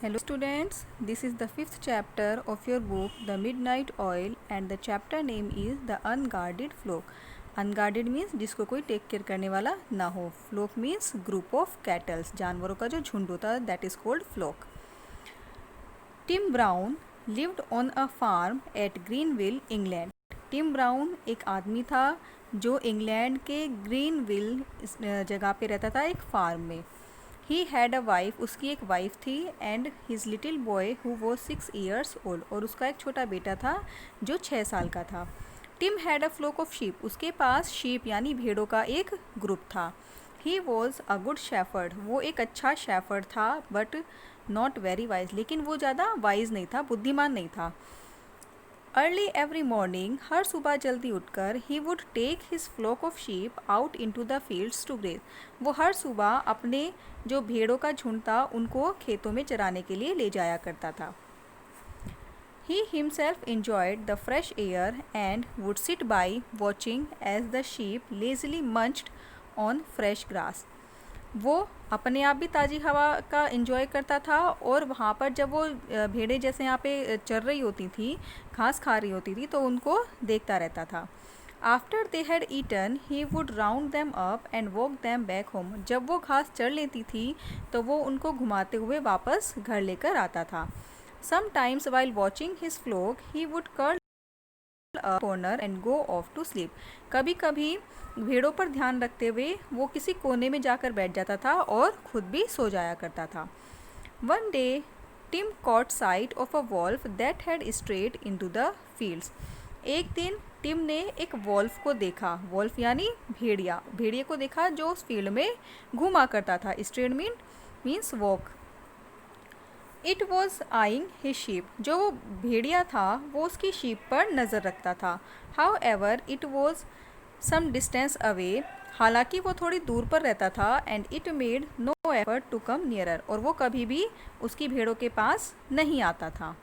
Hello students, this is the fifth chapter of your book The Midnight Oil and the chapter name is The Unguarded Flock. Unguarded means जिसको कोई take care करने वाला ना हो. Flock means group of cattle, जानवरों का जो झुंड होता है that is called flock. Tim Brown lived on a farm at Greenville, England. Tim Brown एक आदमी था जो इंग्लैंड के ग्रीनविल जगह पे रहता था एक फार्म में. ही हैड अ वाइफ, उसकी एक वाइफ थी and his little boy who was 6 years old, और उसका एक छोटा बेटा था जो 6 साल का था. Tim had a flock of sheep, उसके पास शीप यानी भेड़ों का एक ग्रुप था. He was a good shepherd, वो एक अच्छा शेफर्ड था बट नॉट वेरी वाइज, लेकिन वो ज़्यादा वाइज नहीं था, बुद्धिमान नहीं था. अर्ली एवरी मॉर्निंग, हर सुबह जल्दी उठकर he would take his flock of sheep out into the fields to graze, वो हर सुबह अपने जो भेड़ों का झुंड था उनको खेतों में चराने के लिए ले जाया करता था. He himself enjoyed the fresh air and would sit by watching as the sheep lazily munched on fresh grass. वो अपने आप भी ताज़ी हवा का इंजॉय करता था और वहाँ पर जब वो भेड़ें जैसे यहाँ पे चर रही होती थी, घास खा रही होती थी, तो उनको देखता रहता था. After they had eaten he would round them up and walk them back home, जब वो घास चर लेती थी तो वो उनको घुमाते हुए वापस घर लेकर आता था. Sometimes while watching his flock he would curl a corner and go off to sleep, कभी कभी भेड़ों पर ध्यान रखते हुए वो किसी कोने में जाकर बैठ जाता था और खुद भी सो जाया करता था. One day Tim caught sight of a wolf that had straight into the fields, एक दिन टिम ने एक वॉल्फ को देखा, वॉल्फ यानी भेड़िए को देखा जो उस फील्ड में घूमा करता था. Straight means walk. It was eyeing his sheep, जो वो भेड़िया था वो उसकी शीप पर नज़र रखता था. However it was some distance away, हालांकि वो थोड़ी दूर पर रहता था. And it made no effort to come nearer, और वो कभी भी उसकी भेड़ों के पास नहीं आता था.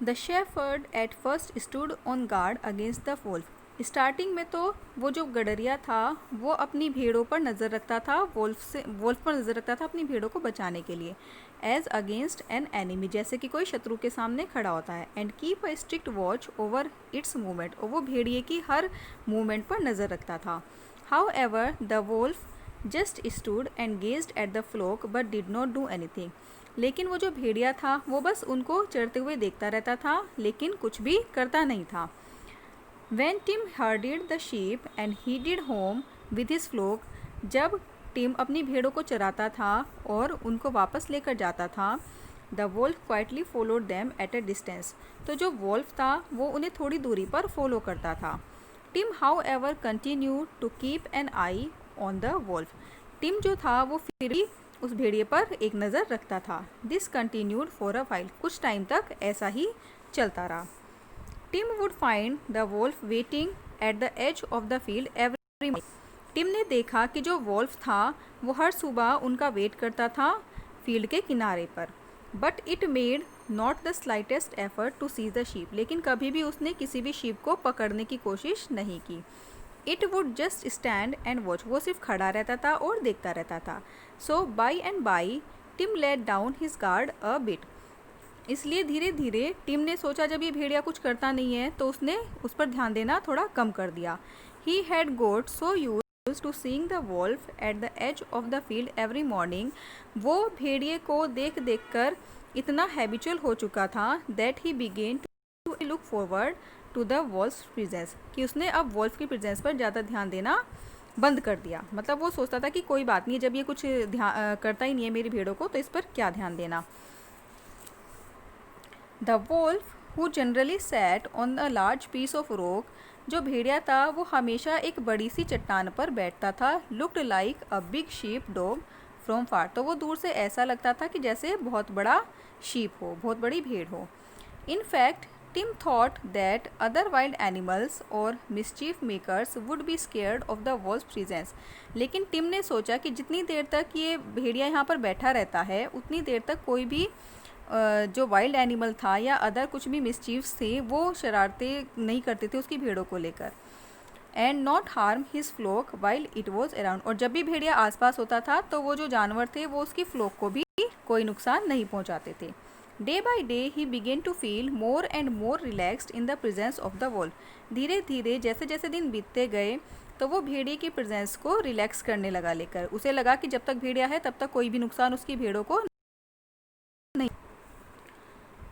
The shepherd at first stood on guard against the Wolff, starting में तो वो जो गडरिया था वो अपनी भेड़ों पर नज़र रखता था, वोल्फ पर नज़र रखता था अपनी भेड़ों को बचाने के लिए. एज अगेंस्ट एन एनिमी, जैसे कि कोई शत्रु के सामने खड़ा होता है. And keep a strict watch over it's movement, और वो भेड़िए की हर मूवमेंट पर नज़र रखता था. However the wolf just stood and gazed at the flock but did not do anything, लेकिन वो जो भेड़िया था वो बस उनको चरते हुए देखता रहता था लेकिन कुछ भी करता नहीं था. When Tim herded the sheep and headed home with his flock, जब टिम अपनी भेड़ों को चराता था और उनको वापस लेकर जाता था, the Wolff quietly followed them at a distance, तो जो वोल्फ था वो उन्हें थोड़ी दूरी पर फॉलो करता था. Tim however continue to keep an eye on the wolf, Tim जो था वो फिर भी उस भेड़िए पर एक नज़र रखता था. This continued for a while, कुछ टाइम तक ऐसा ही चलता रहा. Tim would find the wolf waiting at the edge of the field every morning, Tim ने देखा कि जो वोल्फ था वो हर सुबह उनका वेट करता था फील्ड के किनारे पर. But it made not the slightest effort to seize the sheep, लेकिन कभी भी उसने किसी भी शीप को पकड़ने की कोशिश नहीं की. It would just stand and watch, वो सिर्फ खड़ा रहता था और देखता रहता था. So by and by Tim let down his guard a bit, इसलिए धीरे धीरे टिम ने सोचा जब ये भेड़िया कुछ करता नहीं है तो उसने उस पर ध्यान देना थोड़ा कम कर दिया. He had got so used to seeing the wolf at the edge of the field every morning, वो भेड़िए को देख देख कर इतना हैबिचुअल हो चुका था that he began to look forward to the wolf presence, कि उसने अब वोल्फ की प्रेजेंस पर ज़्यादा ध्यान देना बंद कर दिया. मतलब वो सोचता था कि कोई बात नहीं, जब ये कुछ करता ही नहीं है मेरी भेड़ों को तो इस पर क्या ध्यान देना. The wolf who generally sat on a large piece of rock, जो भेड़िया था वो हमेशा एक बड़ी सी चट्टान पर बैठता था. Looked like a big sheep dog from far, तो वो दूर से ऐसा लगता था कि जैसे बहुत बड़ा शीप हो, बहुत बड़ी भेड़ हो. In fact Tim thought that other wild animals और mischief makers would be scared of the wolf presence, लेकिन टिम ने सोचा कि जितनी देर तक ये भेड़िया यहाँ पर बैठा रहता है उतनी देर तक कोई भी जो वाइल्ड एनिमल था या अदर कुछ भी मिसचीव्स थे वो शरारतें नहीं करते थे उसकी भेड़ों को लेकर. And not harm his flock while it was around, और जब भी भेड़िया आसपास होता था तो वो जो जानवर थे वो उसकी फ्लोक को भी कोई नुकसान नहीं पहुंचाते थे। Day by day he began to feel more and more relaxed in the presence of the wolf. धीरे धीरे जैसे जैसे दिन बीतते गए तो वो भेड़िए की प्रेजेंस को रिलैक्स करने लगा, लेकर उसे लगा कि जब तक भेड़िया है तब तक कोई भी नुकसान उसकी भेड़ों को नहीं।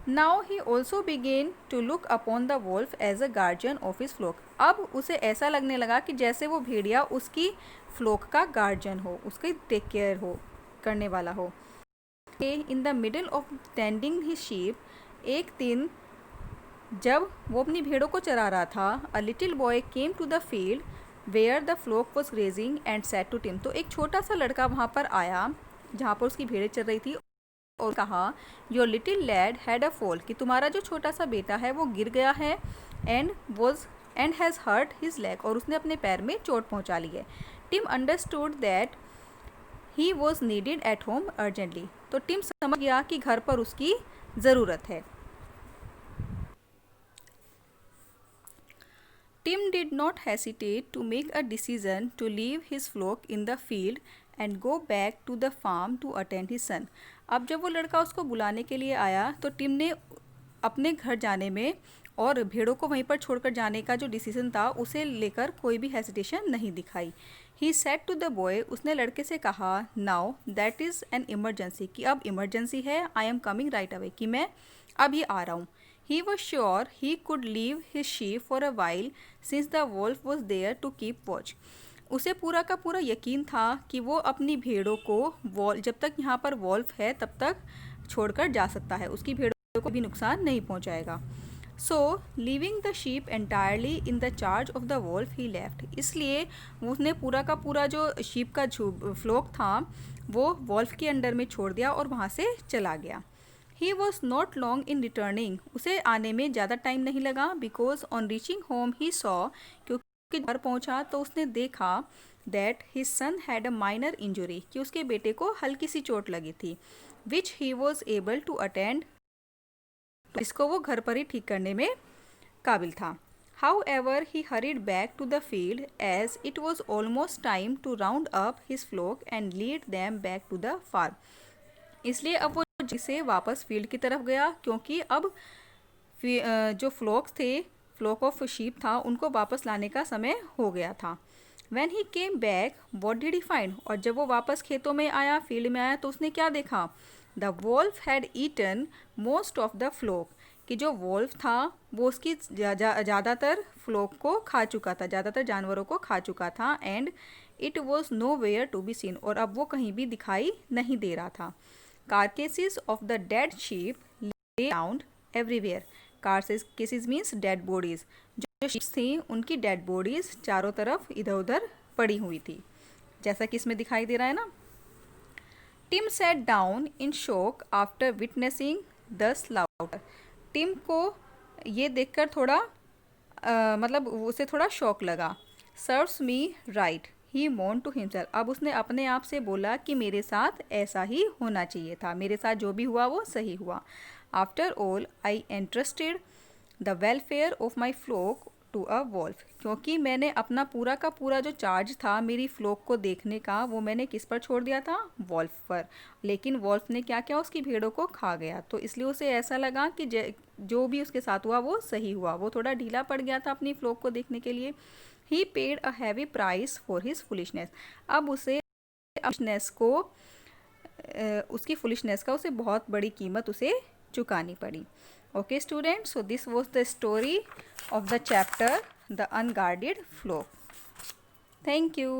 Now he also began to look upon the wolf as a guardian of his flock. अब उसे ऐसा लगने लगा कि जैसे वो भेड़िया उसकी फ्लोक का गार्जियन हो, उसकी टेक केयर हो करने वाला हो। In the middle of tending his sheep, एक दिन जब वो अपनी भेड़ों को चरा रहा था, a little boy came to the field where the flock was grazing and said to Tim. तो एक छोटा सा लड़का वहाँ पर आया जहाँ पर उसकी भेड़ें चल रही थी और कहा, your little lad had a fall, कि तुम्हारा जो छोटा सा बेटा है वो गिर गया है, and has hurt his leg, और उसने अपने पैर में चोट पहुँचा ली है। Tim understood that he was needed at home urgently. तो टिम समझ गया कि घर पर उसकी ज़रूरत है। Tim did not hesitate to make a decision to leave his flock in the field and go back to the farm to attend his son. अब जब वो लड़का उसको बुलाने के लिए आया तो टिम ने अपने घर जाने में और भेड़ों को वहीं पर छोड़कर जाने का जो डिसीजन था उसे लेकर कोई भी हेसिटेशन नहीं दिखाई। He said to the boy, उसने लड़के से कहा, now that is an emergency, कि अब इमरजेंसी है, I am coming right away, कि मैं अभी आ रहा हूँ। He was sure he could leave his sheep for a while since the wolf was there to keep watch. उसे पूरा का पूरा यकीन था कि वो अपनी भेड़ों को जब तक यहाँ पर वॉल्फ है तब तक छोड़कर जा सकता है, उसकी भेड़ों को भी नुकसान नहीं पहुँचाएगा। So leaving the sheep entirely in the charge of the wolf he left, इसलिए उसने पूरा का पूरा जो शीप का फ्लोक था वो वॉल्फ के अंडर में छोड़ दिया और वहाँ से चला गया। He was not long in returning, उसे आने में ज़्यादा टाइम नहीं लगा, because on reaching home he saw, क्योंकि घर पहुँचा तो उसने देखा that his son had a minor injury, कि उसके बेटे को हल्की सी चोट लगी थी, which he was able to attend, इसको वो घर पर ही ठीक करने में काबिल था। However, he hurried back to the field as it was almost time to round up his flock and lead them back to the farm. इसलिए अब वो जिसे वापस फील्ड की तरफ गया, क्योंकि अब जो फ्लोक ऑफ शीप था उनको वापस लाने का समय हो गया था। When he came back, what did he find? और जब वो वापस खेतों में आया, फील्ड में आया, तो उसने क्या देखा? The wolf had eaten most of the flock, कि जो वॉल्फ था वो उसकी ज़्यादातर फ्लोक को खा चुका था, ज़्यादातर जानवरों को खा चुका था, and it was nowhere to be seen, और अब वो कहीं भी दिखाई नहीं दे रहा था। Carcasses of the dead sheep lay around everywhere. Carcasses means dead bodies. जो sheep थी उनकी dead bodies चारों तरफ इधर उधर पड़ी हुई थी, जैसा कि इसमें दिखाई दे रहा है ना। Tim sat down in shock after witnessing the slaughter. Tim को ये देखकर थोड़ा मतलब उसे थोड़ा शौक लगा। Serves me right, ही मोन टू हिमसेल्फ, अब उसने अपने आप से बोला कि मेरे साथ ऐसा ही होना चाहिए था, मेरे साथ जो भी हुआ वो सही हुआ। After all I entrusted the welfare of my flock to a wolf, क्योंकि मैंने अपना पूरा का पूरा जो चार्ज था मेरी फ्लोक को देखने का वो मैंने किस पर छोड़ दिया था? वॉल्फ पर। लेकिन वॉल्फ ने क्या किया? उसकी भेड़ों को खा गया। तो इसलिए उसे ऐसा लगा कि जो भी उसके साथ हुआ वो सही हुआ, वो थोड़ा ढीला पड़ गया था अपनी फ्लोक को देखने के लिए। He paid a heavy price for his foolishness. अब उसे उसकी फुलिशनेस का उसे बहुत बड़ी कीमत उसे चुकानी पड़ी। Okay students, so this was the story of the chapter The Unguarded Flock. Thank you.